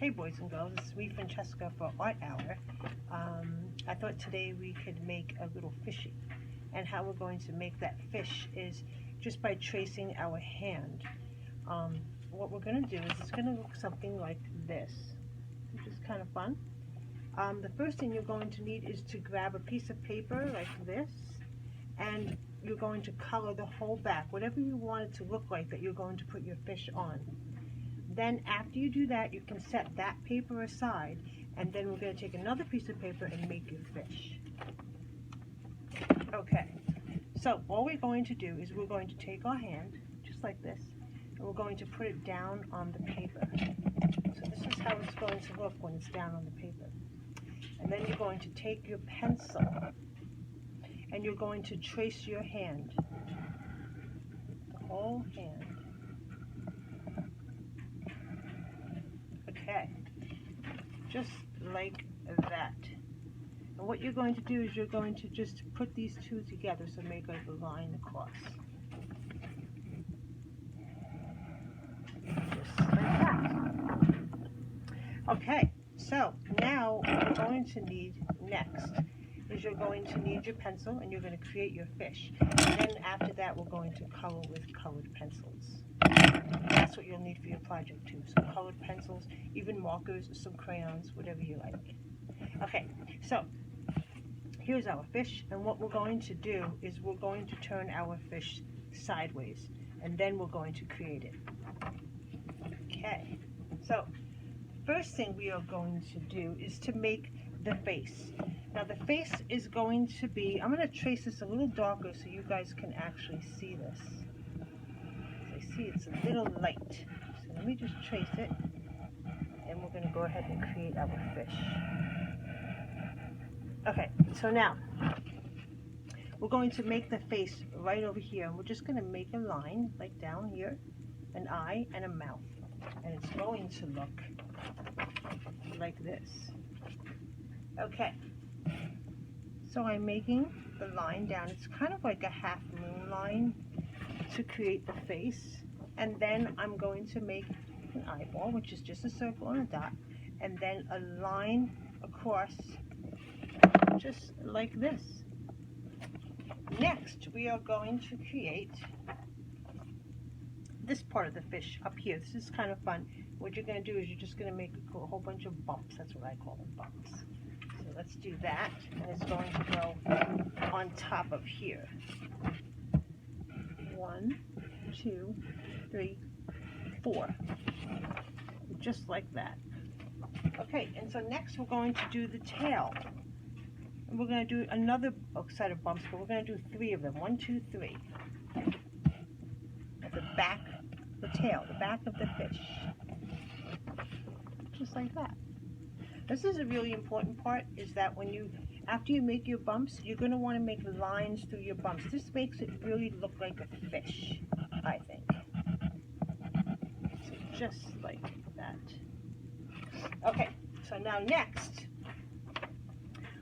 Hey boys and girls, it's me Francesca for Art Hour. I thought today we could make a little fishy, and how we're going to make that fish is just by tracing our hand. What we're going to do is it's going to look something like this, which is kind of fun. The first thing you're going to need is to grab a piece of paper like this, and you're going to color the whole back, whatever you want it to look like that you're going to put your fish on. Then after you do that, you can set that paper aside, and then we're going to take another piece of paper and make your fish. Okay, so all we're going to do is we're going to take our hand, just like this, and we're going to put it down on the paper. So this is how it's going to look when it's down on the paper. And then you're going to take your pencil, and you're going to trace your hand, the whole hand. Okay, just like that. And what you're going to do is you're going to just put these two together, so make like a line across. Just like that. Okay, so now what we're going to need next is you're going to need your pencil, and you're going to create your fish. And then after that, we're going to color with colored pencils. That's what you'll need for your project too. Some colored pencils, even markers, some crayons, whatever you like. Okay, so here's our fish, and what we're going to do is we're going to turn our fish sideways, and then we're going to create it. Okay, so first thing we are going to do is to make the face. Now the face is going to be, I'm going to trace this a little darker so you guys can actually see this. See, it's a little light, so let me just trace it, and we're going to go ahead and create our fish. Okay, so now we're going to make the face right over here, and we're just going to make a line like down here, an eye and a mouth, and it's going to look like this. Okay, so I'm making the line down. It's kind of like a half moon line to create the face, and then I'm going to make an eyeball, which is just a circle and a dot, and then a line across just like this. Next we are going to create this part of the fish up here. This is kind of fun. What you're going to do is you're just going to make a whole bunch of bumps. That's what I call them, bumps. So let's do that, and it's going to go on top of here. 1, 2, 3, 4, just like that. Okay, and so next we're going to do the tail, and we're going to do another set of bumps, but we're going to do 3 of them. 1, 2, 3. At the back, the tail, the back of the fish, just like that. This is a really important part, is that when you, after you make your bumps, you're going to want to make lines through your bumps. This makes it really look like a fish, I think. So just like that. Okay, so now next,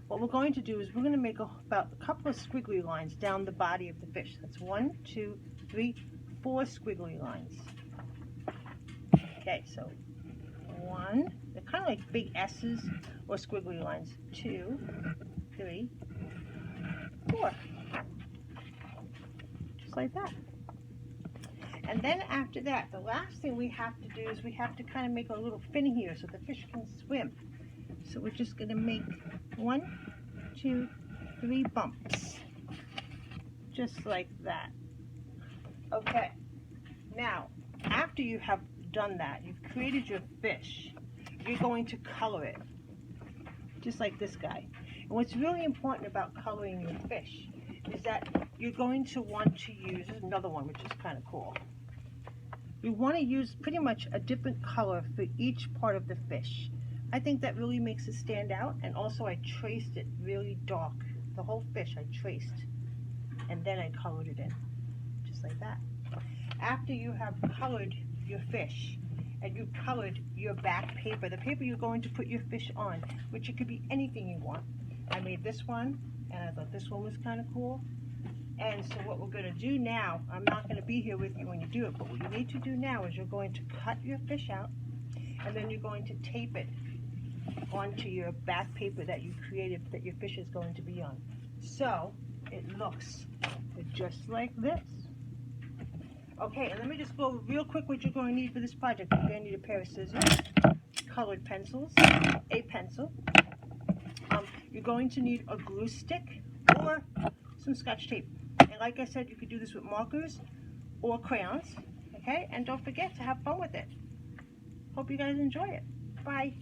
what we're going to do is we're going to make about a couple of squiggly lines down the body of the fish. That's 1, 2, 3, 4 squiggly lines. Okay, so 1, they're kind of like big S's or squiggly lines. 2, 3, 4. Just like that. And then after that, the last thing we have to do is we have to kind of make a little fin here so the fish can swim. So we're just going to make 1, 2, 3 bumps. Just like that. Okay. Now, after you have done that, you've created your fish, you're going to color it. Just like this guy. And what's really important about coloring your fish is that you're going to want to use another one, which is kind of cool. You want to use pretty much a different color for each part of the fish. I think that really makes it stand out, and also I traced it really dark. The whole fish I traced, and then I colored it in, just like that. After you have colored your fish, and you colored your back paper, the paper you're going to put your fish on, which it could be anything you want. I made this one, and I thought this one was kind of cool. And so what we're going to do now, I'm not going to be here with you when you do it, but what you need to do now is you're going to cut your fish out, and then you're going to tape it onto your back paper that you created that your fish is going to be on. So it looks just like this. Okay, and let me just go over real quick what you're going to need for this project. You're going to need a pair of scissors, colored pencils, a pencil. You're going to need a glue stick or some Scotch tape. And like I said, you could do this with markers or crayons. Okay, and don't forget to have fun with it. Hope you guys enjoy it. Bye.